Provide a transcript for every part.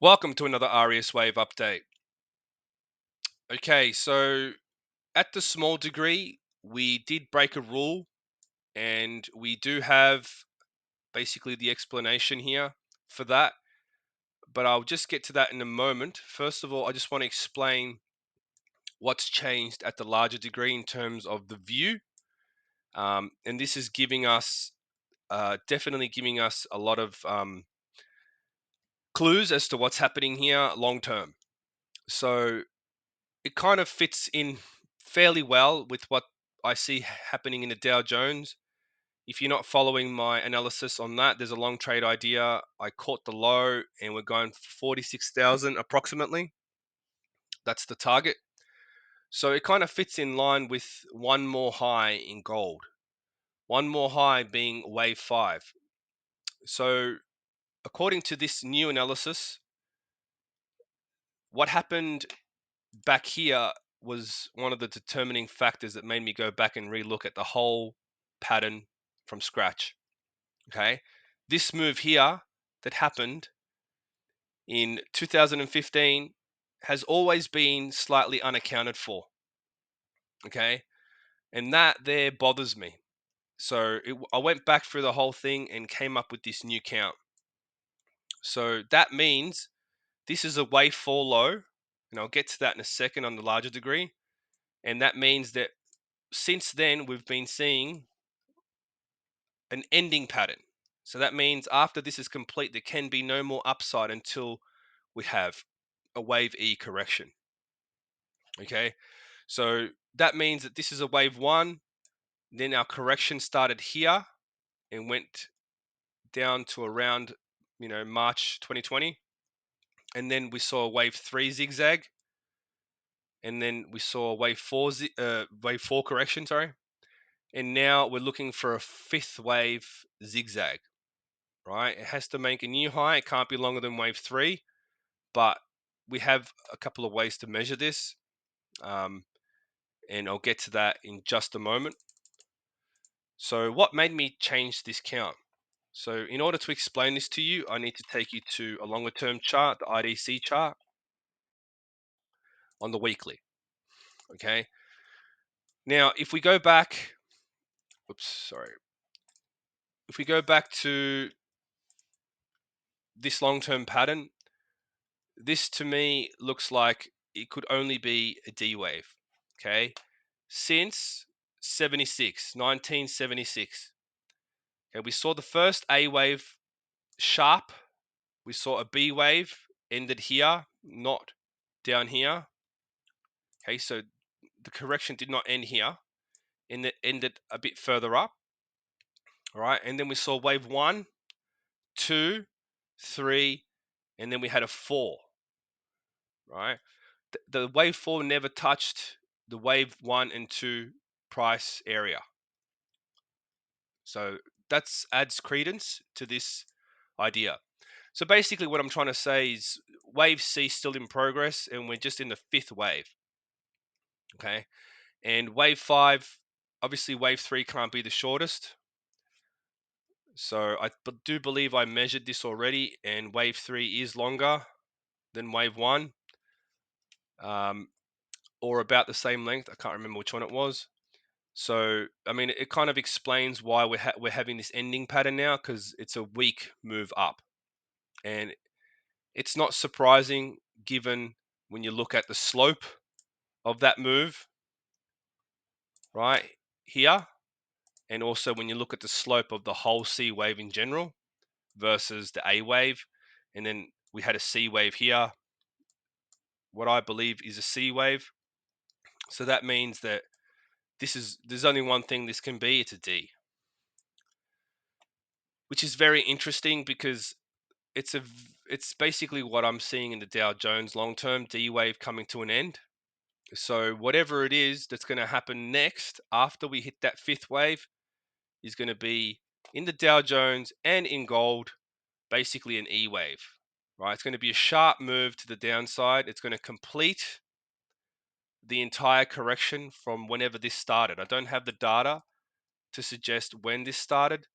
Welcome to another RES Wave update. Okay, so at the small degree, we did break a rule and we do have basically the explanation here for that, but I'll just get to that in a moment. First of all, I just want to explain what's changed at the larger degree in terms of the view. And this is giving us, definitely giving us a lot of clues as to what's happening here long term. So it kind of fits in fairly well with what I see happening in the Dow Jones. If you're not following my analysis on that, there's a long trade idea. I caught the low and we're going for 46,000 approximately. That's the target. So it kind of fits in line with one more high in gold. One more high being wave 5. So according to this new analysis, what happened back here was one of the determining factors that made me go back and relook at the whole pattern from scratch. Okay, this move here that happened in 2015 has always been slightly unaccounted for. Okay, and that there bothers me. So I went back through the whole thing and came up with this new count. So that means this is a wave 4 low, and I'll get to that in a second on the larger degree. And that means that since then we've been seeing an ending pattern. So that means after this is complete, there can be no more upside until we have a wave E correction. Okay, so that means that this is a wave 1. Then our correction started here and went down to around March 2020, and then we saw a wave 3 zigzag, and then we saw a wave 4 correction, sorry, and now we're looking for a 5th wave zigzag. Right? It has to make a new high. It can't be longer than wave 3, but we have a couple of ways to measure this, and I'll get to that in just a moment. So what made me change this count? So in order to explain this to you, I need to take you to a longer term chart, the IDC chart on the weekly. Okay. Now, if we go back, if we go back to this long-term pattern, this to me looks like it could only be a D wave. Okay. Since 1976. Okay, we saw the first A wave sharp. We saw a B wave ended here, not down here. Okay, so the correction did not end here, and it ended a bit further up. All right, and then we saw wave 1, 2, 3, and then we had a 4. Right, the wave 4 never touched the wave 1 and 2 price area. So that adds credence to this idea. So basically what I'm trying to say is wave C still in progress and we're just in the 5th wave. Okay. And wave 5, obviously wave 3 can't be the shortest. So I do believe I measured this already, and wave 3 is longer than wave 1, or about the same length. I can't remember which one it was. So, I mean, it kind of explains why we're having this ending pattern now, because it's a weak move up. And it's not surprising given when you look at the slope of that move right here, and also when you look at the slope of the whole C wave in general versus the A wave, and then we had a C wave here, what I believe is a C wave. So that means that there's only one thing this can be, it's a D, which is very interesting because it's basically what I'm seeing in the Dow Jones long term, D wave coming to an end. So whatever it is that's going to happen next after we hit that 5th wave is going to be in the Dow Jones and in gold, basically an E wave, right? It's going to be a sharp move to the downside. It's going to complete the entire correction from whenever this started. I don't have the data to suggest when this started,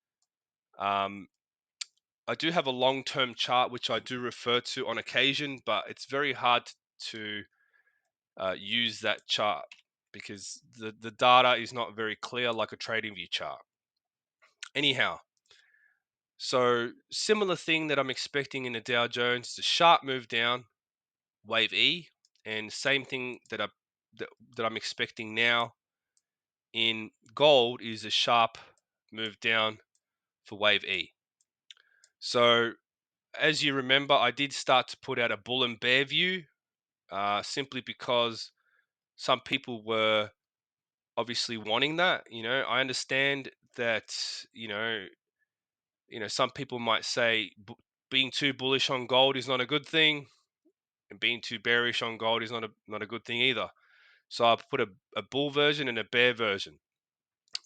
I do have a long-term chart which I do refer to on occasion, but it's very hard to use that chart because the data is not very clear like a Tradingview chart. Anyhow, so similar thing that I'm expecting in the Dow Jones, the sharp move down, wave E, and same thing that I'm expecting now in gold is a sharp move down for wave E. So as you remember, I did start to put out a bull and bear view simply because some people were obviously wanting that. I understand that, some people might say being too bullish on gold is not a good thing, and being too bearish on gold is not a good thing either. So I've put a bull version and a bear version.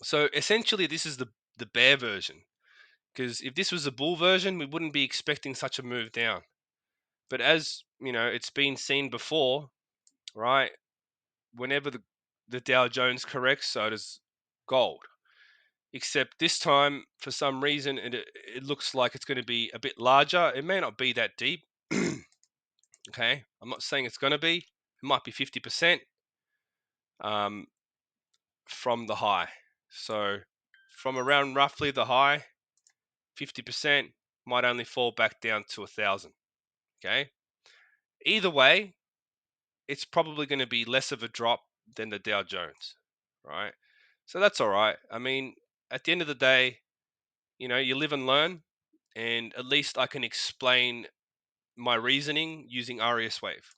So essentially, this is the bear version, because if this was a bull version, we wouldn't be expecting such a move down. But as it's been seen before, right? Whenever the Dow Jones corrects, so does gold. Except this time, for some reason, it looks like it's going to be a bit larger. It may not be that deep. Okay, I'm not saying it's going to be. It might be 50% from the high. So from around roughly the high, 50% might only fall back down to 1,000. Okay. Either way, it's probably going to be less of a drop than the Dow Jones, right? So that's all right. I mean, at the end of the day, you live and learn, and at least I can explain my reasoning using RES wave.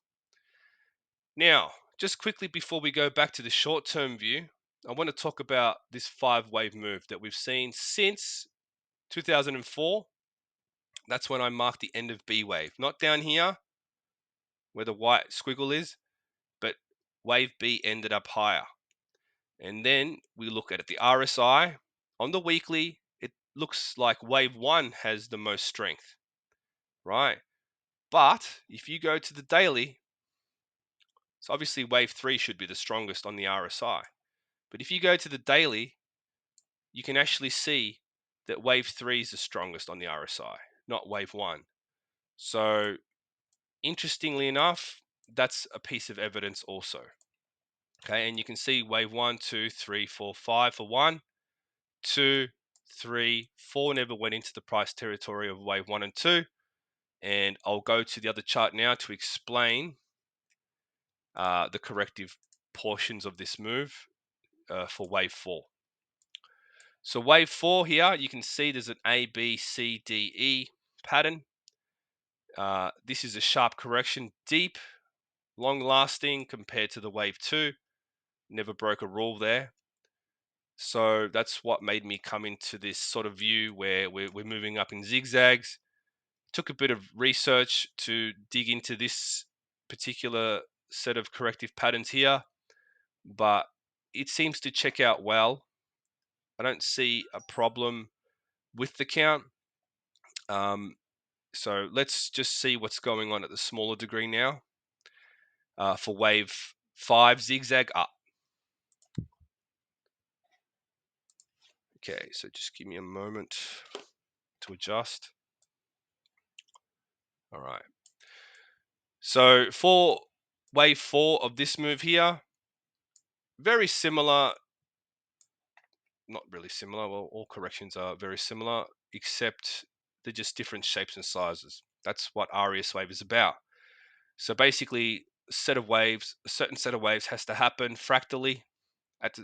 Now, just quickly before we go back to the short-term view, I want to talk about this 5-wave move that we've seen since 2004. That's when I marked the end of B wave, not down here where the white squiggle is, but wave B ended up higher. And then we look at the RSI on the weekly. It looks like wave 1 has the most strength, right? But if you go to the daily, so obviously wave 3 should be the strongest on the RSI. But if you go to the daily, you can actually see that wave 3 is the strongest on the RSI, not wave 1. So interestingly enough, that's a piece of evidence also. Okay, and you can see wave 1, 2, 3, 4, 5 for 1, 2, 3, 4 never went into the price territory of wave 1 and 2. And I'll go to the other chart now to explain the corrective portions of this move for wave 4. So wave 4 here, you can see there's an A, B, C, D, E pattern. This is a sharp correction, deep, long lasting compared to the wave 2. Never broke a rule there. So that's what made me come into this sort of view where we're moving up in zigzags. Took a bit of research to dig into this particular set of corrective patterns here, but it seems to check out well. I don't see a problem with the count. So let's just see what's going on at the smaller degree now for wave 5 zigzag up. Okay, so just give me a moment to adjust. All right. So for wave 4 of this move here, very similar, not really similar. Well, all corrections are very similar, except they're just different shapes and sizes. That's what RES wave is about. So basically, a certain set of waves has to happen fractally at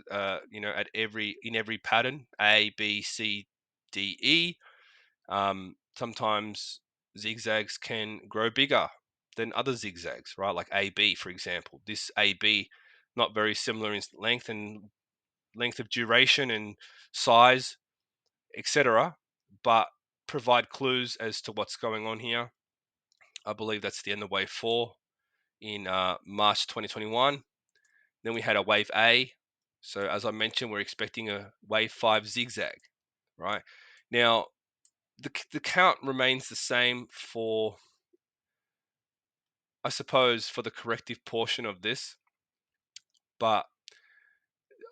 in every pattern A, B, C, D, E. Sometimes zigzags can grow bigger than other zigzags, right? Like AB, for example. This AB, not very similar in length of duration and size, etc., but provide clues as to what's going on here. I believe that's the end of wave 4 in March 2021. Then we had a wave A. So as I mentioned, we're expecting a wave 5 zigzag, right? Now, the count remains the same for, I suppose, for the corrective portion of this. But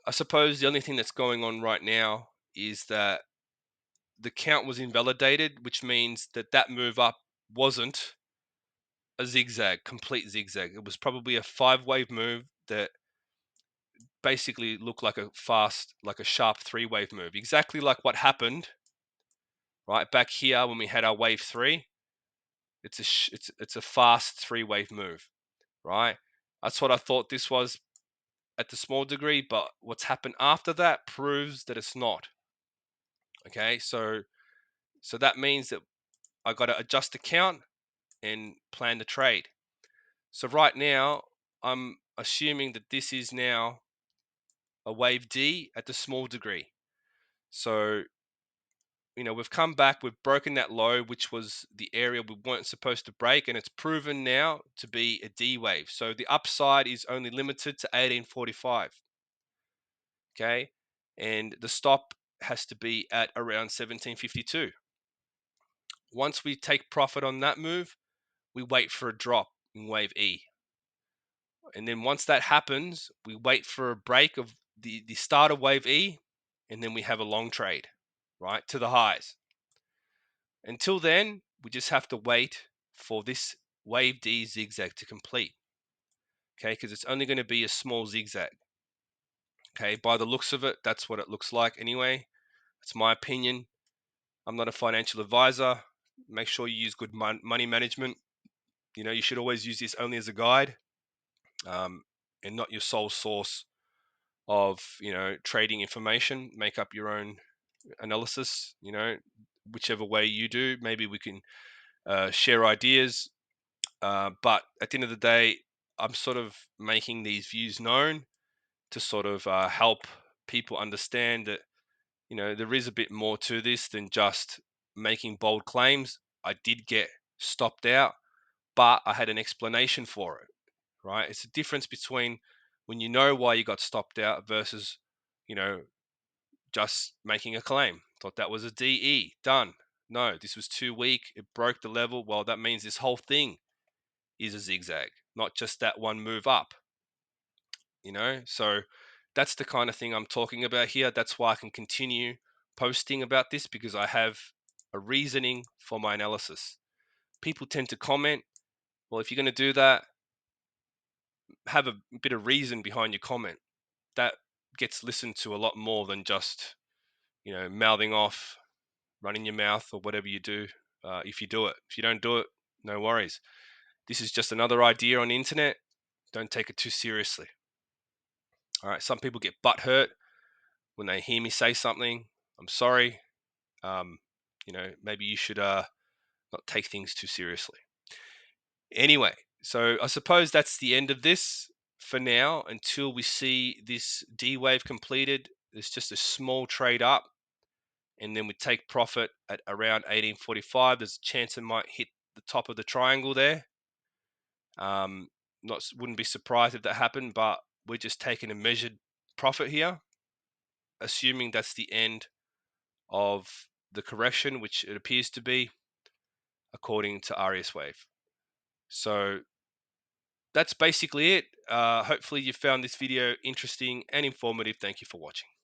I suppose the only thing that's going on right now is that the count was invalidated, which means that that move up wasn't a zigzag, complete zigzag. It was probably a 5-wave move that basically looked like a sharp 3-wave move, exactly like what happened right back here when we had our wave 3. It's a fast 3-wave move, right? That's what I thought this was at the small degree, but what's happened after that proves that it's not. Okay, so that means that I got to adjust the count and plan the trade. So right now I'm assuming that this is now a wave D at the small degree. So we've come back, we've broken that low, which was the area we weren't supposed to break, and it's proven now to be a D wave. So the upside is only limited to 1845. Okay, and the stop has to be at around 1752. Once we take profit on that move, we wait for a drop in wave E. And then once that happens, we wait for a break of the start of wave E, and then we have a long trade, right, to the highs. Until then, we just have to wait for this wave D zigzag to complete, okay, because it's only going to be a small zigzag. Okay, by the looks of it, that's what it looks like anyway. That's my opinion. I'm not a financial advisor. Make sure you use good money management. You should always use this only as a guide, and not your sole source of trading information. Make up your own analysis. Whichever way you do. Maybe we can share ideas. But at the end of the day, I'm sort of making these views known to sort of help people understand that there is a bit more to this than just making bold claims. I did get stopped out, but I had an explanation for it, right? It's a difference between when you know why you got stopped out versus, just making a claim. Thought that was a DE, done. No, this was too weak. It broke the level. Well, that means this whole thing is a zigzag, not just that one move up, So that's the kind of thing I'm talking about here. That's why I can continue posting about this, because I have a reasoning for my analysis. People tend to comment, well, if you're going to do that, have a bit of reason behind your comment. That gets listened to a lot more than just, mouthing off, running your mouth, or whatever you do. If you do it, if you don't do it, no worries. This is just another idea on the internet. Don't take it too seriously. All right. Some people get butt hurt when they hear me say something. I'm sorry. Maybe you should not take things too seriously. Anyway, so I suppose that's the end of this for now until we see this D wave completed. There's just a small trade up, and then we take profit at around 1845. There's a chance it might hit the top of the triangle there. Wouldn't be surprised if that happened, but we're just taking a measured profit here, assuming that's the end of the correction, which it appears to be, according to RS Wave. So that's basically it. Hopefully you found this video interesting and informative. Thank you for watching.